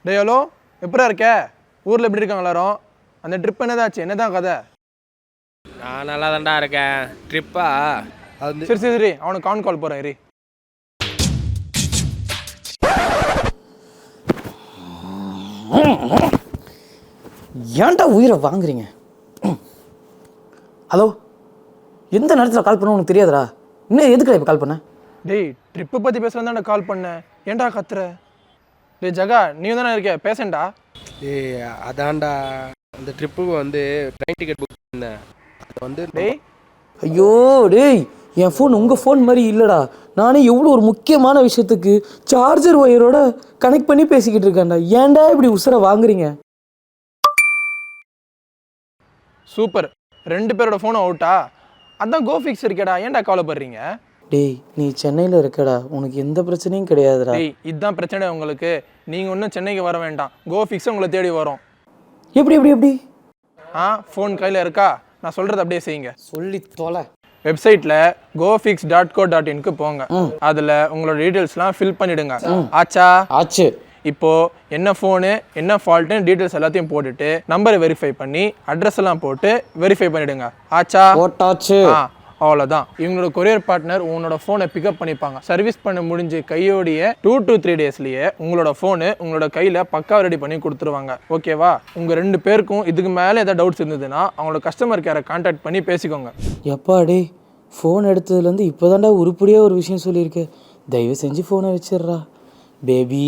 டேய் ஹலோ, எப்படா இருக்க? ஊரில் எப்படி இருக்காங்க எல்லாரும்? அந்த ட்ரிப் என்னதாச்சு? என்னதான் கதை? நான் நல்லா தான்டா இருக்கேன். ட்ரிப்பா? அது சரி சரி சரி, அவனுக்கு கான் கால் போகிறேன் இரு. ஏன்டா உயிரை வாங்குறீங்க? ஹலோ, எந்த நேரத்தில் கால் பண்ண உனக்கு தெரியாதுடா. இன்னும் எதுக்குடா இப்போ கால் பண்ண? டேய் ட்ரிப்பை பற்றி பேசலாம் தான்டா கால் பண்ணேன். ஏன்டா கத்துற? டேய் ஜகா, நீ தானே இருக்க, பேசண்டா. ஏய் அதான்டா, அந்த ட்ரிப்புக்கு வந்து ட்ரெயின் டிக்கெட் புக் பண்ணேன். அது வந்து டேய் ஐயோ டேய், என் ஃபோன் உங்கள் ஃபோன் மாதிரி இல்லைடா. நானே எவ்வளோ ஒரு முக்கியமான விஷயத்துக்கு சார்ஜர் ஒயரோட கனெக்ட் பண்ணி பேசிக்கிட்டு இருக்கேன்டா. ஏன்டா இப்படி உசுரை வாங்குறீங்க? சூப்பர், 2 பேரோட ஃபோனும் அவுட்டா? அதான் கோ ஃபிக்ஸ் இருக்கேடா, ஏன்டா கவலைப்படுறீங்க? டேய் நீ சென்னையில் இருக்கடா, உனக்கு எந்த பிரச்சனையும் கிடையாதுடா. டேய் இதுதான் பிரச்சனை உங்களுக்கு. நீங்கள் ஒன்றும் சென்னைக்கு வர வேண்டாம், கோ ஃபிக்ஸ் உங்களை தேடி வரும். எப்படி எப்படி எப்படி? ஃபோன் கையில் இருக்கா? நான் சொல்கிறது அப்படியே செய்யுங்க. சொல்லி தொலை. வெப்சைட்டில் gofix.co.in போங்க. அதில் உங்களோட டீட்டெயில்ஸ்லாம் ஃபில் பண்ணிவிடுங்க. ஆச்சா? ஆச்சு. இப்போது என்ன ஃபோனு என்ன ஃபால்ட்டுன்னு டீட்டெயில்ஸ் எல்லாத்தையும் போட்டுட்டு நம்பரை வெரிஃபை பண்ணி அட்ரஸ் எல்லாம் போட்டு வெரிஃபை பண்ணிவிடுங்க. ஆச்சா? போட்டாச்சு. அவ்வளோதான். இவங்களோட கொரியர் பார்ட்னர் உங்களோட ஃபோனை பிக்கப் பண்ணிப்பாங்க. சர்வீஸ் பண்ண முடிஞ்சு கையோடைய 2 to 3 டேஸ்லேயே உங்களோட ஃபோனு உங்களோட கையில் பக்காவாக ரெடி பண்ணி கொடுத்துருவாங்க. ஓகேவா? உங்கள் 2 பேருக்கும் இதுக்கு மேலே ஏதாவது டவுட்ஸ் இருந்ததுன்னா அவங்களோட கஸ்டமர் கேரை கான்டாக்ட் பண்ணி பேசிக்கோங்க. எப்பா டே, ஃபோன் எடுத்ததுலேருந்து இப்போ தான்டா உருப்படியாக ஒரு விஷயம் சொல்லியிருக்கேன். தயவு செஞ்சு ஃபோனை வச்சிடுறா பேபி.